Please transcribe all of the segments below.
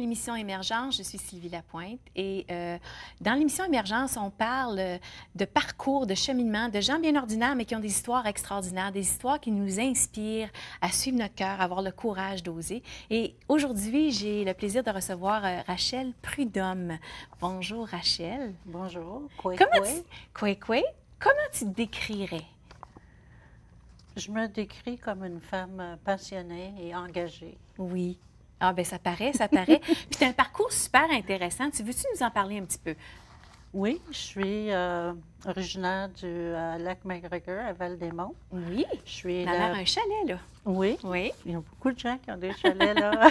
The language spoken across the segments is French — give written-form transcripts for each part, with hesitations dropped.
l'émission Émergence. Je suis Sylvie Lapointe et dans l'émission Émergence, on parle de parcours, de cheminement, de gens bien ordinaires mais qui ont des histoires extraordinaires, des histoires qui nous inspirent à suivre notre cœur, à avoir le courage d'oser. Et aujourd'hui, j'ai le plaisir de recevoir Rachel Prudhomme. Bonjour Rachel. Bonjour. Comment tu te décrirais? Je me décris comme une femme passionnée et engagée. Oui. Ah, bien, ça paraît, ça paraît. Puis, tu as un parcours super intéressant. Tu veux-tu nous en parler un petit peu? Oui, je suis originaire du lac McGregor à Val-des-Monts. Oui. Je suis Ça a l'air un chalet, là. Oui. Oui. Il y a beaucoup de gens qui ont des chalets là.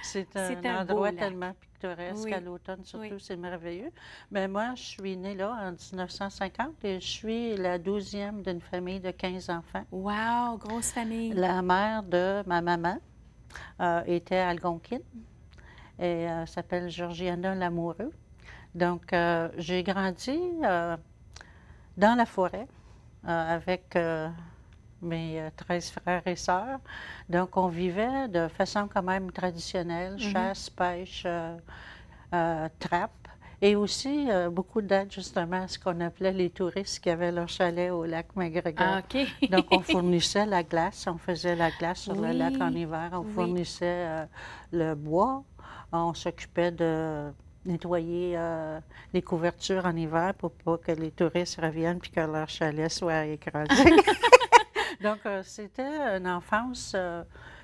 C'est un endroit tellement pittoresque à l'automne, surtout, c'est merveilleux. Mais moi, je suis née là en 1950 et je suis la 12e d'une famille de 15 enfants. Wow, grosse famille. La mère de ma maman était algonquine et s'appelle Georgiana Lamoureux. Donc, j'ai grandi dans la forêt avec mes 13 frères et sœurs. Donc, on vivait de façon quand même traditionnelle, chasse, pêche, trappe. Et aussi, beaucoup d'aide justement à ce qu'on appelait les touristes qui avaient leur chalet au lac McGregor. Ah, OK. Donc, on fournissait la glace, on faisait la glace sur le lac en hiver, on fournissait le bois, on s'occupait de nettoyer les couvertures en hiver pour pas que les touristes reviennent puis que leur chalet soit écrasé. Donc, c'était une enfance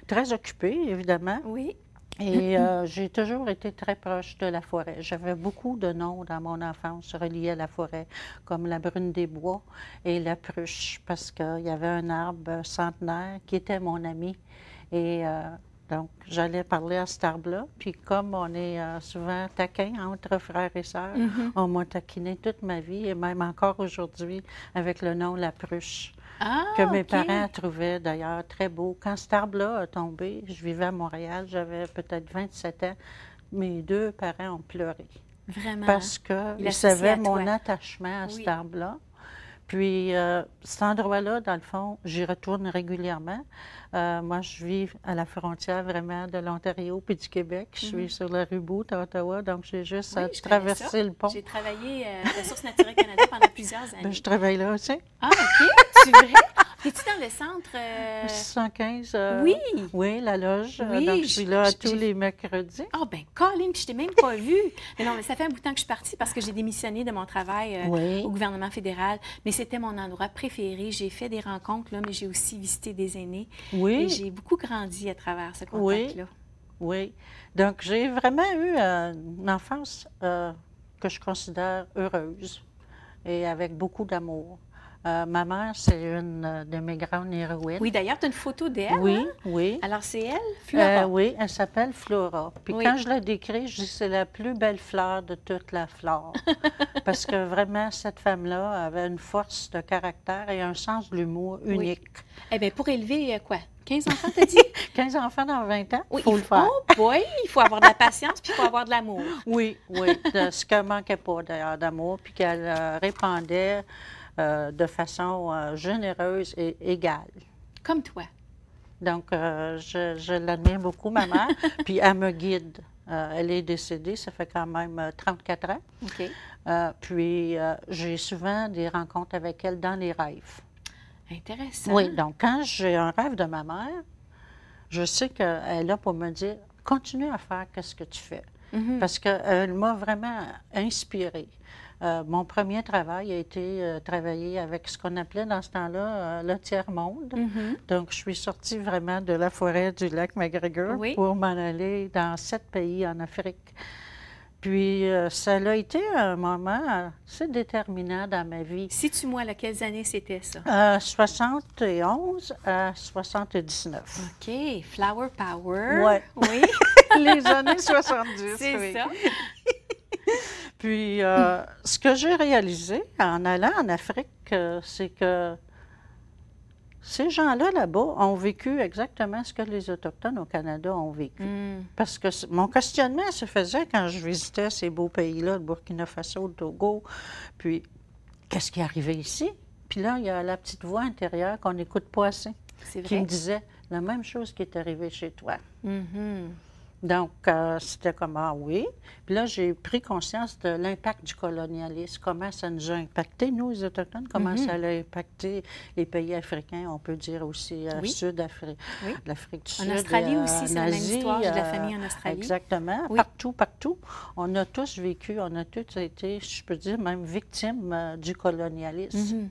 très occupée, évidemment. Oui. Et j'ai toujours été très proche de la forêt. J'avais beaucoup de noms dans mon enfance reliés à la forêt, comme la brune des bois et la pruche, parce qu'il y avait un arbre centenaire qui était mon ami. Et donc, j'allais parler à cet arbre-là. Puis comme on est souvent taquin entre frères et sœurs, on m'a taquiné toute ma vie, et même encore aujourd'hui, avec le nom La Pruche. Que mes parents trouvaient d'ailleurs très beau. Quand cet arbre-là a tombé, je vivais à Montréal, j'avais peut-être 27 ans, mes deux parents ont pleuré. Vraiment? Parce qu'ils savaient mon attachement à cet arbre-là. Puis cet endroit-là, dans le fond, j'y retourne régulièrement. Moi, je vis à la frontière vraiment de l'Ontario puis du Québec. Je suis sur la rue Boot à Ottawa, donc j'ai juste à traverser le pont. J'ai travaillé à Ressources naturelles Canada pendant plusieurs années. Bien, je travaille là aussi. Ah, OK. C'est vrai? Es-tu dans le centre? 615. Oui. Oui, la loge. Oui, donc, je suis là tous les mercredis. Ah, bien, Colin, puis je t'ai même pas vue. Mais non, mais ça fait un bout de temps que je suis partie parce que j'ai démissionné de mon travail au gouvernement fédéral. Mais c'était mon endroit préféré. J'ai fait des rencontres, là, mais j'ai aussi visité des aînés. Oui. Et j'ai beaucoup grandi à travers ce contact-là. Oui. Donc, j'ai vraiment eu une enfance que je considère heureuse et avec beaucoup d'amour. Ma mère, c'est une de mes grandes héroïnes. Oui, d'ailleurs, tu as une photo d'elle. Oui, hein? oui. Alors, c'est elle, Flora? Oui, elle s'appelle Flora. Puis quand je la décris, je dis que c'est la plus belle fleur de toute la flore. Parce que vraiment, cette femme-là avait une force de caractère et un sens de l'humour unique. Eh bien, pour élever quoi? 15 enfants, t'as dit? 15 enfants dans 20 ans, il faut le faire. Oh boy, il faut avoir de la patience puis il faut avoir de l'amour. Oui, oui. Ce qu'elle manquait pas, d'ailleurs, d'amour, puis qu'elle répandait de façon généreuse et égale. Comme toi. Donc, je l'admire beaucoup, ma mère, puis elle me guide. Elle est décédée, ça fait quand même 34 ans. OK. Puis, j'ai souvent des rencontres avec elle dans les rêves. Intéressant. Oui, donc quand j'ai un rêve de ma mère, je sais qu'elle est là pour me dire « Continue à faire ce que tu fais. Parce qu'elle m'a vraiment inspirée. Mon premier travail a été travailler avec ce qu'on appelait dans ce temps-là le tiers-monde. Donc, je suis sortie vraiment de la forêt du lac McGregor pour m'en aller dans 7 pays en Afrique. Puis, ça a été un moment assez déterminant dans ma vie. Sais-tu-moi, quelles années c'était ça? 71 à 79. OK. Flower Power. Ouais. Oui. Les années 70. C'est ça. Puis, ce que j'ai réalisé en allant en Afrique, c'est que ces gens-là, là-bas, ont vécu exactement ce que les Autochtones au Canada ont vécu. Parce que mon questionnement se faisait quand je visitais ces beaux pays-là, le Burkina Faso, le Togo, puis qu'est-ce qui est arrivé ici? Puis là, il y a la petite voix intérieure qu'on n'écoute pas assez, qui me disait la même chose qui est arrivée chez toi. Donc, c'était comme, ah oui. Puis là, j'ai pris conscience de l'impact du colonialisme, comment ça nous a impacté, nous, les Autochtones, comment ça a impacté les pays africains, on peut dire aussi Oui. Sud-Afrique, Oui. l'Afrique du En Sud. Australie aussi, c'est la même Asie, histoire. J'ai de la famille en Australie. Exactement. Oui. Partout, partout. On a tous vécu, on a tous été, je peux dire, même victimes du colonialisme.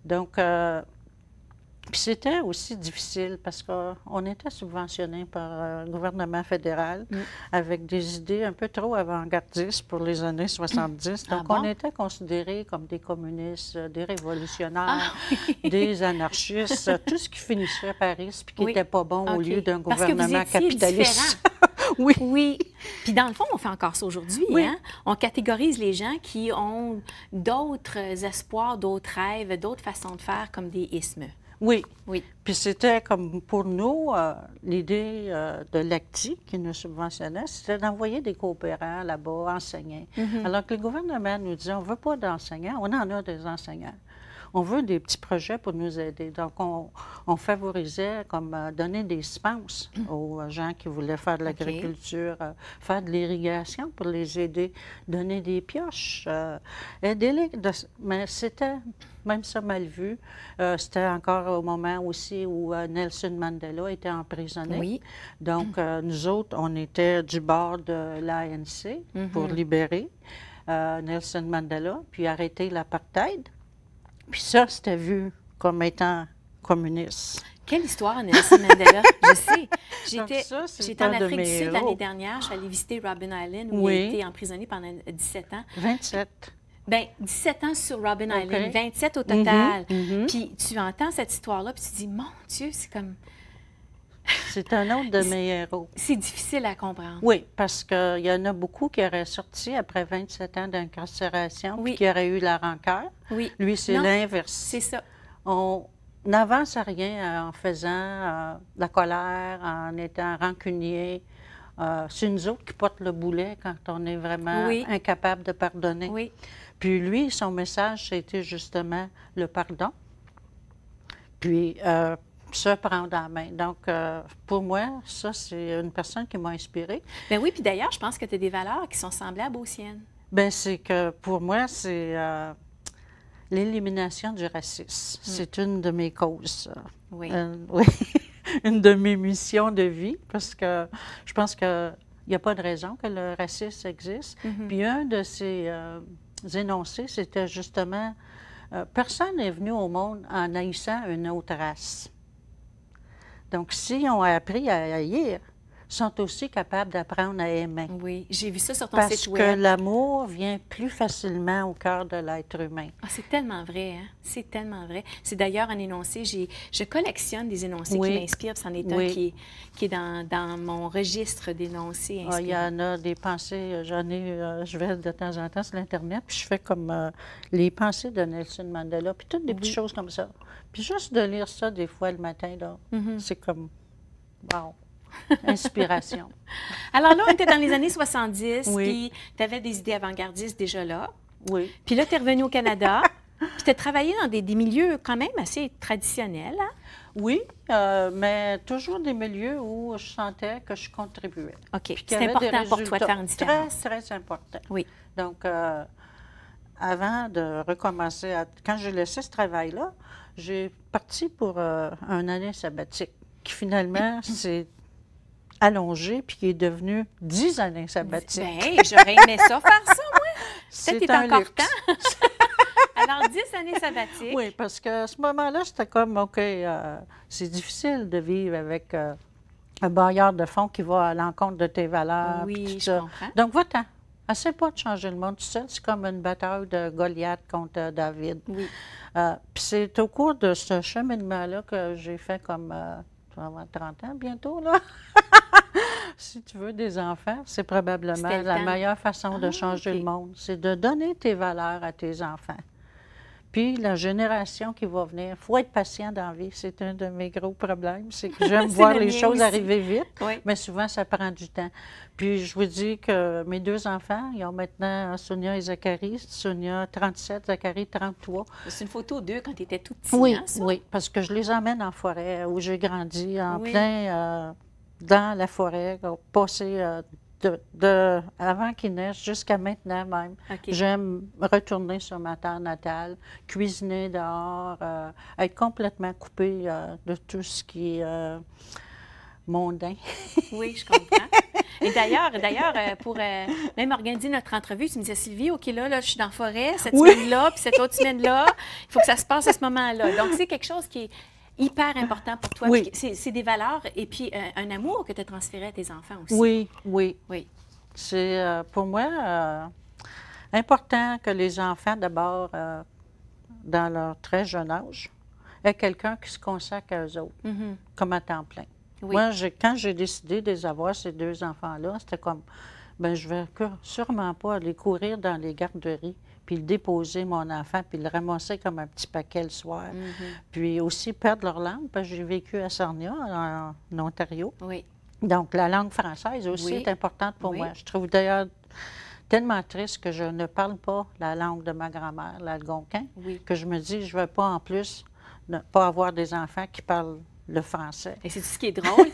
Donc, puis c'était aussi difficile parce qu'on était subventionné par le gouvernement fédéral avec des idées un peu trop avant-gardistes pour les années 70. Donc, on était considérés comme des communistes, des révolutionnaires, des anarchistes, tout ce qui finissait à Paris puis qui n'était pas bon au lieu d'un gouvernement capitaliste. Oui. Oui. Puis dans le fond, on fait encore ça aujourd'hui. Oui. Hein? On catégorise les gens qui ont d'autres espoirs, d'autres rêves, d'autres façons de faire comme des ismes. Oui. Oui. Puis c'était comme pour nous, l'idée de l'ACTI qui nous subventionnait, c'était d'envoyer des coopérants là-bas enseigner. Alors que le gouvernement nous disait, on ne veut pas d'enseignants, on en a des enseignants. On veut des petits projets pour nous aider. Donc, on favorisait comme donner des semences aux gens qui voulaient faire de l'agriculture, faire de l'irrigation pour les aider, donner des pioches, aider-les. Mais c'était même ça mal vu. C'était encore au moment aussi où Nelson Mandela était emprisonné. Oui. Donc, nous autres, on était du bord de l'ANC pour libérer Nelson Mandela, puis arrêter l'apartheid. Puis ça, c'était vu comme étant communiste. Quelle histoire, Nelson Mandela? Je sais. J'étais en Afrique du Sud l'année dernière. Je suis allée visiter Robben Island où il a été emprisonné pendant 17 ans. 27. Bien, 17 ans sur Robben Island, 27 au total. Puis tu entends cette histoire-là, puis tu te dis, mon Dieu, c'est comme... C'est un autre de mes héros. C'est difficile à comprendre. Oui, parce qu'il y en a beaucoup qui auraient sorti après 27 ans d'incarcération, puis qui auraient eu la rancœur. Oui. Lui, c'est l'inverse. C'est ça. On n'avance à rien en faisant la colère, en étant rancunier. C'est nous autres qui portent le boulet quand on est vraiment incapable de pardonner. Oui. Puis lui, son message, c'était justement le pardon. Puis se prendre en main. Donc, pour moi, ça, c'est une personne qui m'a inspirée. Bien oui, puis d'ailleurs, je pense que tu as des valeurs qui sont semblables aux siennes. Bien, c'est que pour moi, c'est l'élimination du racisme. C'est une de mes causes. Oui. Oui. Une de mes missions de vie, parce que je pense qu'il n'y a pas de raison que le racisme existe. Puis un de ces énoncés, c'était justement, personne n'est venu au monde en haïssant une autre race. Donc, s'ils ont appris à haïr, ils sont aussi capables d'apprendre à aimer. Oui, j'ai vu ça sur ton Parce site que web. l'amour vient plus facilement au cœur de l'être humain. Ah, c'est tellement vrai, hein? C'est tellement vrai. C'est d'ailleurs un énoncé, je collectionne des énoncés qui m'inspirent, c'en est un qui est dans mon registre d'énoncés inspirants. Il y en a des pensées, je vais de temps en temps sur l'Internet, puis je fais comme les pensées de Nelson Mandela, puis toutes des petites choses comme ça. Puis juste de lire ça des fois le matin, c'est comme, wow! Inspiration. Alors là, on était dans les années 70, puis tu avais des idées avant-gardistes déjà là. Oui. Puis là, tu es revenu au Canada, puis tu as travaillé dans des milieux quand même assez traditionnels. Hein? Oui, mais toujours des milieux où je sentais que je contribuais. OK. C'est important pour toi de faire une différence. Très, très important. Oui. Donc, avant de recommencer, quand j'ai laissé ce travail-là, j'ai parti pour une année sabbatique, qui finalement s'est allongé, puis qui est devenu 10 années sabbatiques. Bien, j'aurais aimé ça, faire ça, moi. Peut-être que t'es encore temps. Alors, 10 années sabbatiques. Oui, parce qu'à ce moment-là, c'était comme, OK, c'est difficile de vivre avec un bailleur de fonds qui va à l'encontre de tes valeurs. Oui, tout je ça. comprends. Donc, va-t'en. Essaie pas de changer le monde tout seul. C'est comme une bataille de Goliath contre David. Oui. Puis c'est au cours de ce cheminement-là que j'ai fait comme... tu vas avoir 30 ans bientôt, là. Si tu veux des enfants, c'est probablement la meilleure façon de changer le monde. C'est de donner tes valeurs à tes enfants. Puis la génération qui va venir, il faut être patient dans la vie. C'est un de mes gros problèmes. C'est que j'aime voir les choses arriver vite, mais souvent, ça prend du temps. Puis je vous dis que mes deux enfants, ils ont maintenant Sonia et Zachary. Sonia, 37, Zachary, 33. C'est une photo d'eux quand tu étais tout petit, Oui, hein, ça? oui, parce que je les emmène en forêt où j'ai grandi, en plein dans la forêt, passer avant qu'il naisse jusqu'à maintenant même. OK. J'aime retourner sur ma terre natale, cuisiner dehors, être complètement coupée de tout ce qui est mondain. Oui, je comprends. Et d'ailleurs, pour même organiser notre entrevue, tu me disais, Sylvie, OK, là, je suis dans la forêt, cette Oui. semaine-là, puis cette autre semaine-là, il faut que ça se passe à ce moment-là. Donc, c'est quelque chose qui est hyper important pour toi. Oui. C'est des valeurs et puis un amour que tu as transféré à tes enfants aussi. Oui, oui. Oui. C'est pour moi important que les enfants, d'abord, dans leur très jeune âge, aient quelqu'un qui se consacre à eux autres, comme à temps plein. Oui. Moi, quand j'ai décidé de les avoir, ces deux enfants-là, c'était comme, ben je vais sûrement pas aller courir dans les garderies, puis le déposer, mon enfant, puis le ramasser comme un petit paquet le soir. Puis aussi perdre leur langue, parce que j'ai vécu à Sarnia, en Ontario. Oui. Donc, la langue française aussi est importante pour moi. Je trouve d'ailleurs tellement triste que je ne parle pas la langue de ma grand-mère, l'algonquin, que je me dis, je ne veux pas en plus ne pas avoir des enfants qui parlent le français. Et c'est ce qui est drôle.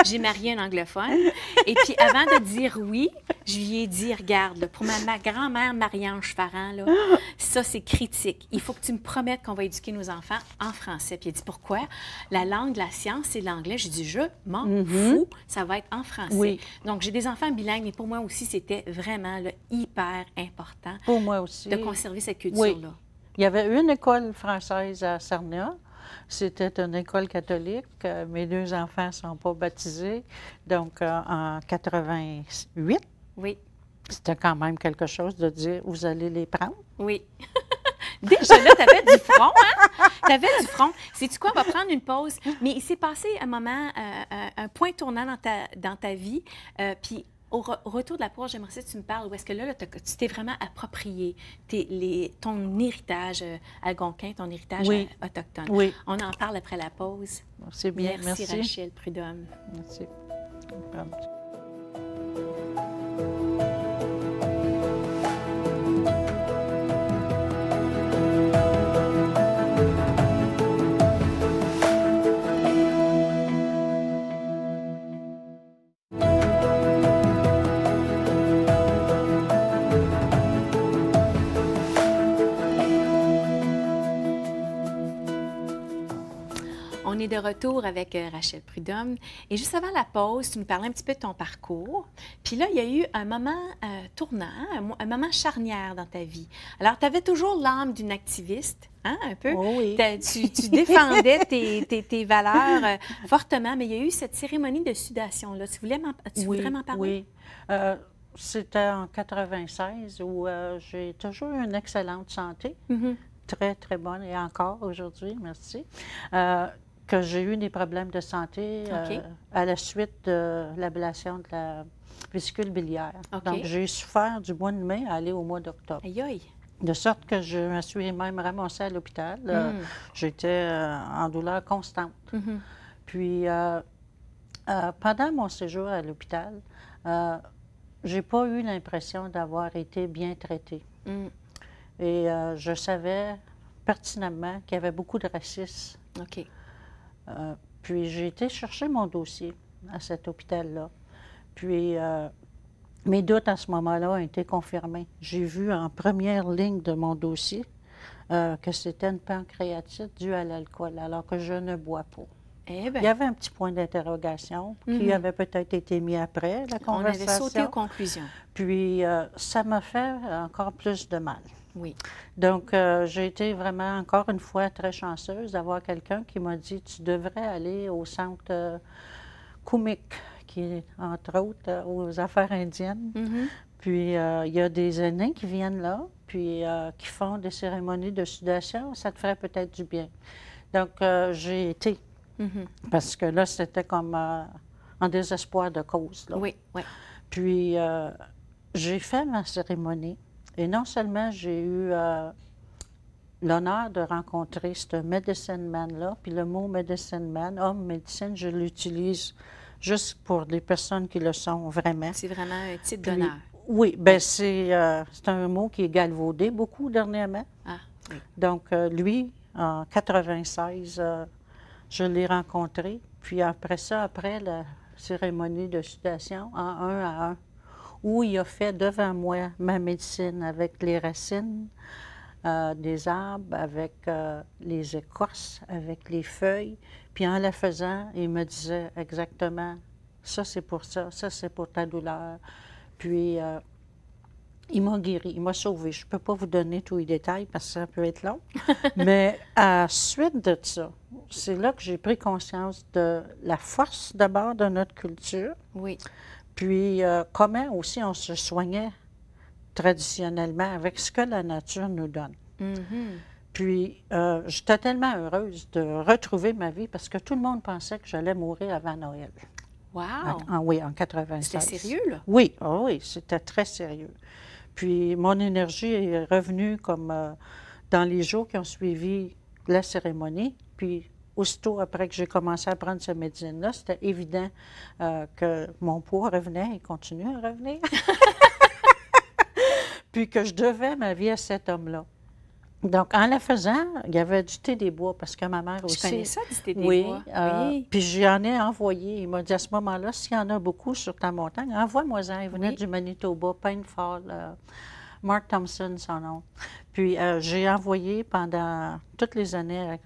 J'ai marié un anglophone. Et puis, avant de dire oui, je lui ai dit, regarde, là, pour ma grand-mère Marie-Ange Farran, là, ça, c'est critique. Il faut que tu me promettes qu'on va éduquer nos enfants en français. Puis, il a dit, pourquoi? La langue de la science, c'est l'anglais. J'ai dit, je m'en fous, ça va être en français. Oui. Donc, j'ai des enfants bilingues, mais pour moi aussi, c'était vraiment là, hyper important Pour moi aussi. de conserver cette culture-là. Oui. Il y avait une école française à Sarnia. C'était une école catholique. Mes deux enfants ne sont pas baptisés. Donc, en 88, oui. C'était quand même quelque chose de dire, vous allez les prendre. Oui. Déjà là, tu avais du front, hein? Tu avais du front. Sais-tu quoi? On va prendre une pause. Mais il s'est passé un moment, un point tournant dans ta vie. Puis au retour de la pause, j'aimerais que tu me parles où est-ce que là, tu t'es vraiment approprié ton héritage algonquin, ton héritage autochtone. Oui. On en parle après la pause. C'est bien, merci. Rachel Prudhomme. Merci. On est de retour avec Rachel Prudhomme. Et juste avant la pause, tu nous parlais un petit peu de ton parcours. Puis là, il y a eu un moment tournant, un moment charnière dans ta vie. Alors, tu avais toujours l'âme d'une activiste, hein, un peu. Oh oui. Tu défendais tes valeurs fortement, mais il y a eu cette cérémonie de sudation-là. Tu voudrais m'en parler? Oui. C'était en 96 où j'ai toujours eu une excellente santé. Très, très bonne, et encore aujourd'hui, merci. Que j'ai eu des problèmes de santé à la suite de l'ablation de la vésicule biliaire. Donc, j'ai souffert du mois de mai à aller au mois d'octobre. Aïe, aïe. De sorte que je me suis même ramassée à l'hôpital. J'étais en douleur constante. Puis, pendant mon séjour à l'hôpital, j'ai pas eu l'impression d'avoir été bien traitée. Et je savais pertinemment qu'il y avait beaucoup de racisme. Puis j'ai été chercher mon dossier à cet hôpital-là. Puis mes doutes à ce moment-là ont été confirmés. J'ai vu en première ligne de mon dossier que c'était une pancréatite due à l'alcool, alors que je ne bois pas. Eh bien. Il y avait un petit point d'interrogation qui avait peut-être été mis après la conversation. On avait sauté aux conclusions. Puis ça m'a fait encore plus de mal. Oui. Donc, j'ai été vraiment, encore une fois, très chanceuse d'avoir quelqu'un qui m'a dit, tu devrais aller au centre Kumik, qui est, entre autres, aux affaires indiennes. Puis, il y a des aînés qui viennent là, puis qui font des cérémonies de sudation. Ça te ferait peut-être du bien. Donc, j'ai été. Parce que là, c'était comme en désespoir de cause. Là. Oui, oui. Puis, j'ai fait ma cérémonie. Et non seulement j'ai eu l'honneur de rencontrer ce medicine man-là, puis le mot medicine man, homme médecine, je l'utilise juste pour des personnes qui le sont vraiment. C'est vraiment un titre d'honneur. Oui, bien c'est un mot qui est galvaudé beaucoup dernièrement. Ah, oui. Donc, lui, en 96, je l'ai rencontré. Puis après ça, après cérémonie de sudation en 1 à 1, où il a fait devant moi ma médecine avec les racines des arbres, avec les écorces, avec les feuilles. Puis en la faisant, il me disait exactement, ça c'est pour ça c'est pour ta douleur. Puis il m'a guéri, il m'a sauvé. Je ne peux pas vous donner tous les détails parce que ça peut être long. Mais à la suite de ça, c'est là que j'ai pris conscience de la force d'abord de notre culture. Oui. Puis comment aussi on se soignait traditionnellement avec ce que la nature nous donne. Puis j'étais tellement heureuse de retrouver ma vie parce que tout le monde pensait que j'allais mourir avant Noël. Wow! Oui, en 96. C'était sérieux, là? Oui, oui, c'était très sérieux. Puis mon énergie est revenue comme dans les jours qui ont suivi la cérémonie. Puis aussitôt après que j'ai commencé à prendre cette médecine-là, c'était évident que mon poids revenait et continue à revenir. Puis que je devais ma vie à cet homme-là. Donc, en la faisant, il y avait du thé des bois, parce que ma mère aussi... Je connais ça, du thé des bois. Oui, puis j'en ai envoyé. Il m'a dit à ce moment-là, s'il y en a beaucoup sur ta montagne, envoie-moi-en. Il venait du Manitoba, Painful, Mark Thompson, son nom. Puis j'ai envoyé pendant toutes les années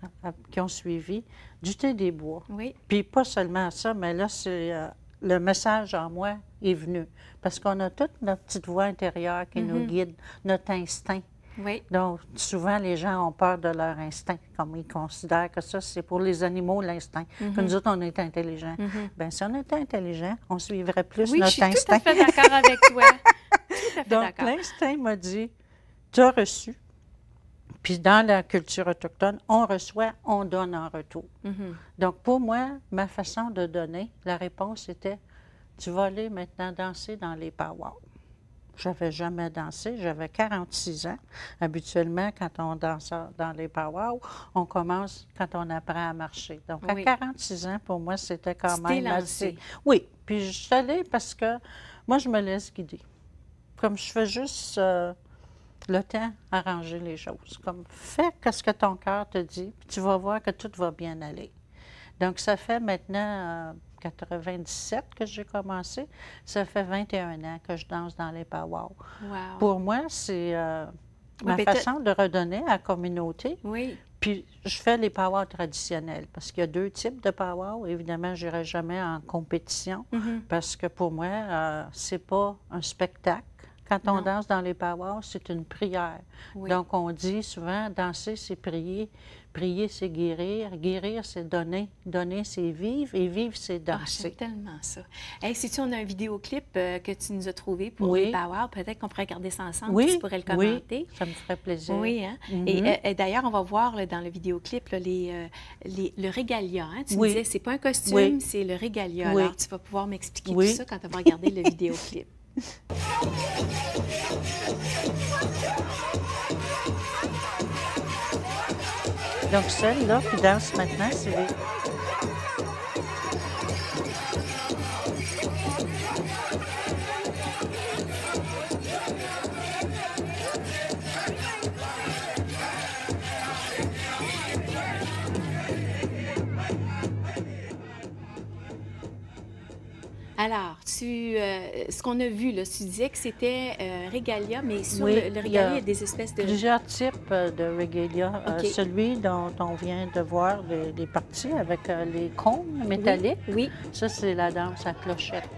qui ont suivi du thé des bois. Oui. Puis pas seulement ça, mais là, c'est... le message en moi est venu. Parce qu'on a toute notre petite voix intérieure qui nous guide, notre instinct. Oui. Donc, souvent, les gens ont peur de leur instinct, comme ils considèrent que ça, c'est pour les animaux, l'instinct. Que nous autres, on est intelligents. Bien, si on était intelligent, on suivrait plus notre instinct. Oui, je suis tout à fait d'accord avec toi. Tout à fait Donc, l'instinct m'a dit, tu as reçu. Puis, dans la culture autochtone, on reçoit, on donne en retour. Donc, pour moi, ma façon de donner, la réponse était, tu vas aller maintenant danser dans les powwows. Je n'avais jamais dansé, j'avais 46 ans. Habituellement, quand on danse dans les powwows, on commence quand on apprend à marcher. Donc, à 46 ans, pour moi, c'était quand même assez... Oui, puis je suis allée parce que moi, je me laisse guider. Comme je fais juste le temps arranger les choses. Comme, fais ce que ton cœur te dit, puis tu vas voir que tout va bien aller. Donc, ça fait maintenant... 97 que j'ai commencé, ça fait 21 ans que je danse dans les powwows. Wow. Pour moi, c'est ma façon de redonner à la communauté. Oui. Puis je fais les powwows traditionnels parce qu'il y a 2 types de powwows. Évidemment, je n'irai jamais en compétition parce que pour moi, c'est pas un spectacle. Quand on danse dans les powwows, c'est une prière. Oui. Donc, on dit souvent, danser, c'est prier. Prier, c'est guérir. Guérir, c'est donner. Donner, c'est vivre. Et vivre, c'est danser. J'aime tellement ça. Hey, si on a un vidéoclip que tu nous as trouvé pour les powwows, peut-être qu'on pourrait regarder ça ensemble, puis tu pourrais le commenter. Oui, ça me ferait plaisir. Oui, hein? Et d'ailleurs, on va voir là, dans le vidéoclip là, le régalia. Hein? Tu me disais, c'est pas un costume, c'est le régalia. Alors, tu vas pouvoir m'expliquer tout ça quand on va regarder le vidéoclip. Donc, celle-là qui danse maintenant, c'est les... Alors, ce qu'on a vu, là, tu disais que c'était régalia, mais sur le régalia, il y a des espèces de... Plusieurs types de régalia. Celui dont on vient de voir les parties avec les cônes métalliques, ça, c'est la danse à clochette.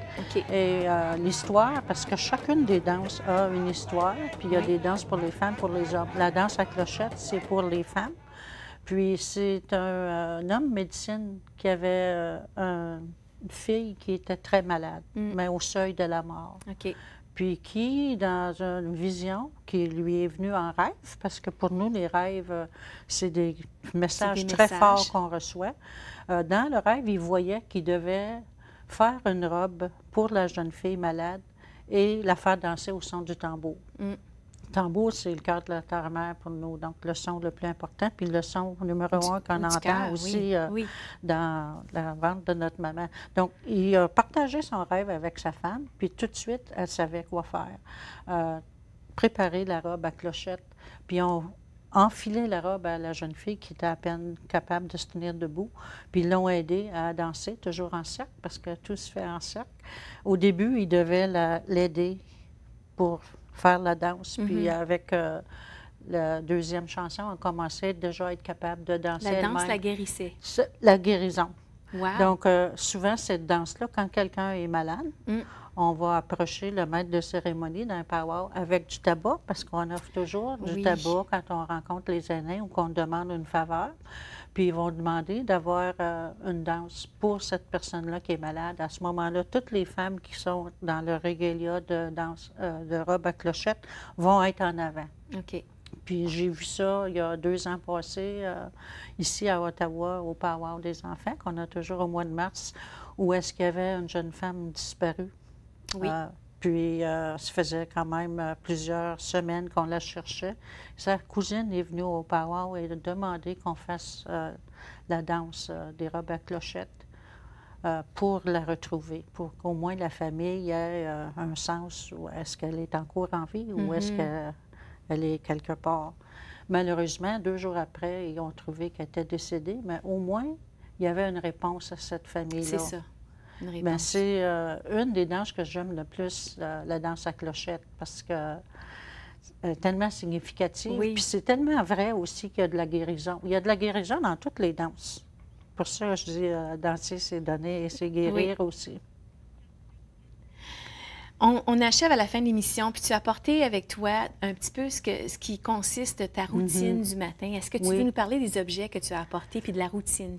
Et l'histoire, parce que chacune des danses a une histoire, puis il y a des danses pour les femmes, pour les hommes. La danse à clochette, c'est pour les femmes. Puis c'est un homme médecine qui avait une fille qui était très malade, mais au seuil de la mort. Puis qui, dans une vision qui lui est venue en rêve, parce que pour nous, les rêves, c'est des messages très forts qu'on reçoit. Dans le rêve, il voyait qu'il devait faire une robe pour la jeune fille malade et la faire danser au son du tambour. Le tambour, c'est le cœur de la terre-mère pour nous, donc le son le plus important, puis le son numéro 1 qu'on entend aussi dans la ventre de notre maman. Donc, il a partagé son rêve avec sa femme, puis tout de suite, elle savait quoi faire. Préparer la robe à clochette, puis enfilé la robe à la jeune fille qui était à peine capable de se tenir debout, puis ils l'ont aidée à danser, toujours en cercle, parce que tout se fait en cercle. Au début, ils devaient l'aider pour faire la danse, puis avec la deuxième chanson, on commençait déjà à être capable de danser La elle-même. danse la guérissait. La guérison. Wow. Donc, souvent, cette danse-là, quand quelqu'un est malade, on va approcher le maître de cérémonie d'un powwow avec du tabac, parce qu'on offre toujours du tabac quand on rencontre les aînés ou qu'on demande une faveur. Puis ils vont demander d'avoir une danse pour cette personne-là qui est malade. À ce moment-là, toutes les femmes qui sont dans le régalia de danse, de robe à clochette vont être en avant. OK. Puis j'ai vu ça il y a 2 ans passés, ici à Ottawa, au powwow des enfants, qu'on a toujours au mois de mars, où est-ce qu'il y avait une jeune femme disparue. Oui. Puis ça faisait quand même plusieurs semaines qu'on la cherchait. Sa cousine est venue au powwow et a demandé qu'on fasse la danse des robes à clochettes pour la retrouver, pour qu'au moins la famille ait un sens où est-ce qu'elle est encore en vie ou est-ce qu'elle est quelque part. Malheureusement, 2 jours après, ils ont trouvé qu'elle était décédée, mais au moins, il y avait une réponse à cette famille-là. C'est ça. Bien, c'est une des danses que j'aime le plus, la danse à clochette, parce que est tellement significative. Oui. Puis c'est tellement vrai aussi qu'il y a de la guérison. Il y a de la guérison dans toutes les danses. Pour ça, je dis danser, c'est donner et c'est guérir aussi. On achève à la fin de l'émission, puis tu as apporté avec toi un petit peu ce qui consiste ta routine du matin. Est-ce que tu veux nous parler des objets que tu as apportés, puis de la routine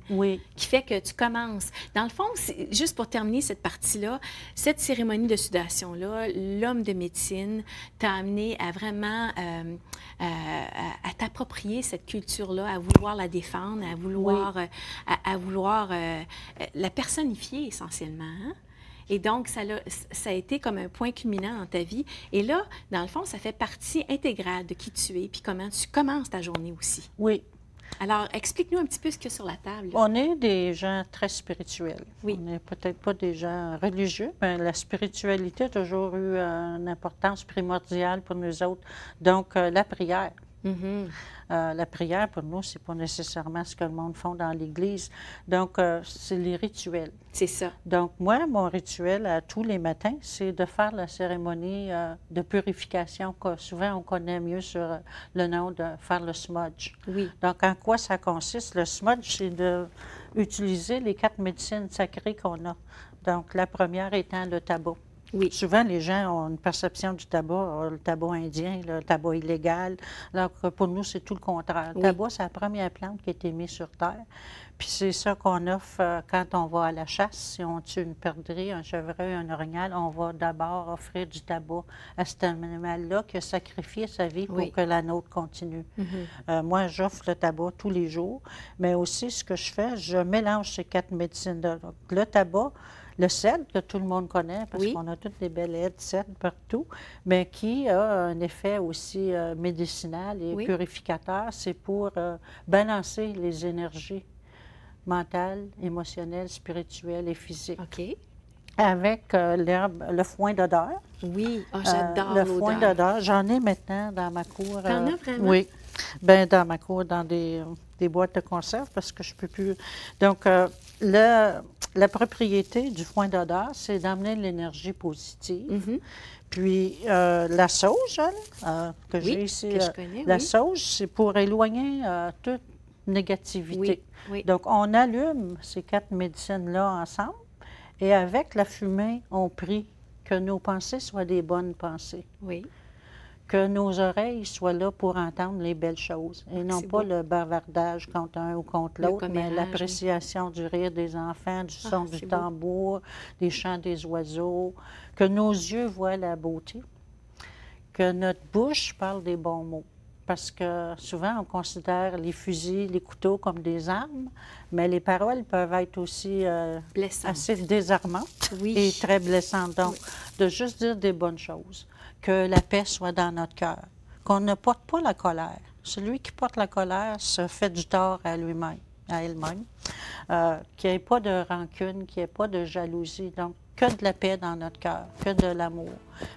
qui fait que tu commences? Dans le fond, juste pour terminer cette partie-là, cette cérémonie de sudation-là, l'homme de médecine t'a amené à vraiment à t'approprier cette culture-là, à vouloir la défendre, à vouloir la personnifier essentiellement, hein? Et donc, ça a été comme un point culminant dans ta vie. Et là, dans le fond, ça fait partie intégrale de qui tu es, puis comment tu commences ta journée aussi. Oui. Alors, explique-nous un petit peu ce qu'il y a sur la table. On est des gens très spirituels. Oui. On n'est peut-être pas des gens religieux, mais la spiritualité a toujours eu une importance primordiale pour nous autres. Donc, la prière. La prière, pour nous, c'est pas nécessairement ce que le monde fait dans l'Église. Donc, c'est les rituels. C'est ça. Donc, moi, mon rituel à tous les matins, c'est de faire la cérémonie de purification que souvent on connaît mieux sur le nom de faire le smudge. Oui. Donc, en quoi ça consiste? Le smudge, c'est d'utiliser les 4 médecines sacrées qu'on a. Donc, la première étant le tabac. Oui. Souvent, les gens ont une perception du tabac, le tabac indien, le tabac illégal, alors que pour nous, c'est tout le contraire. Le tabac, c'est la première plante qui a été mise sur Terre. Puis c'est ça qu'on offre quand on va à la chasse. Si on tue une perdrix, un chevreuil, un orignal, on va d'abord offrir du tabac à cet animal-là qui a sacrifié sa vie pour que la nôtre continue. Moi, j'offre le tabac tous les jours, mais aussi, ce que je fais, je mélange ces 4 médecines-là. Donc, le tabac, le cèdre, que tout le monde connaît, parce qu'on a toutes les belles aides de cèdre partout, mais qui a un effet aussi médicinal et purificateur. C'est pour balancer les énergies mentales, émotionnelles, spirituelles et physiques. OK. Avec l'herbe, le foin d'odeur. Oui, j'adore le foin d'odeur. J'en ai maintenant dans ma cour. T'en as vraiment? Oui. Bien, dans ma cour, dans des boîtes de conserve, parce que je ne peux plus... Donc, la propriété du foin d'odeur, c'est d'amener de l'énergie positive. Puis, la sauge, que j'ai ici, que je connais, la sauge, c'est pour éloigner toute négativité. Donc, on allume ces 4 médecines-là ensemble et avec la fumée, on prie que nos pensées soient des bonnes pensées. Oui. Que nos oreilles soient là pour entendre les belles choses et non pas le bavardage contre un ou contre l'autre, mais l'appréciation du rire des enfants, du son du tambour, des chants des oiseaux. Que nos yeux voient la beauté. Que notre bouche parle des bons mots. Parce que souvent, on considère les fusils, les couteaux comme des armes, mais les paroles peuvent être aussi assez désarmantes et très blessantes. Donc, de juste dire des bonnes choses. Que la paix soit dans notre cœur. Qu'on ne porte pas la colère. Celui qui porte la colère se fait du tort à lui-même, à elle-même. Qu'il n'y ait pas de rancune, qu'il n'y ait pas de jalousie. Donc, que de la paix dans notre cœur, que de l'amour.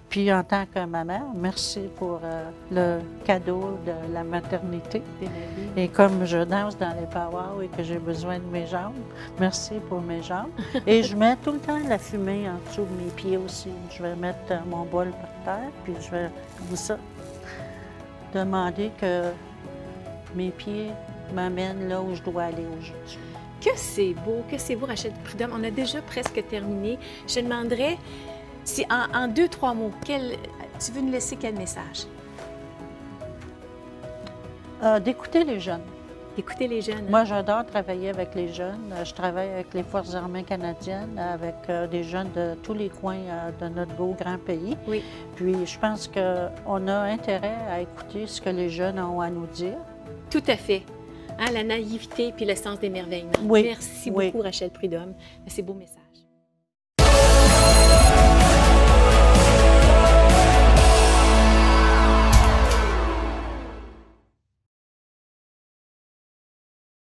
Puis en tant que maman, merci pour le cadeau de la maternité. Et comme je danse dans les powwows et que j'ai besoin de mes jambes, merci pour mes jambes. Et je mets tout le temps la fumée en dessous de mes pieds aussi. Je vais mettre mon bol par terre, puis je vais comme ça demander que mes pieds m'amènent là où je dois aller aujourd'hui. Que c'est beau, Rachel Prudhomme. On a déjà presque terminé. Je te demanderais, si en 2-3 mots, tu veux nous laisser quel message? D'écouter les jeunes. D'écouter les jeunes. Moi, j'adore travailler avec les jeunes. Je travaille avec les Forces armées canadiennes, avec des jeunes de tous les coins de notre beau grand pays. Oui. Puis, je pense qu'on a intérêt à écouter ce que les jeunes ont à nous dire. Tout à fait. Hein, la naïveté puis le sens d'émerveillement. Oui. Merci oui. beaucoup, Rachel Prudhomme, de ces beaux messages.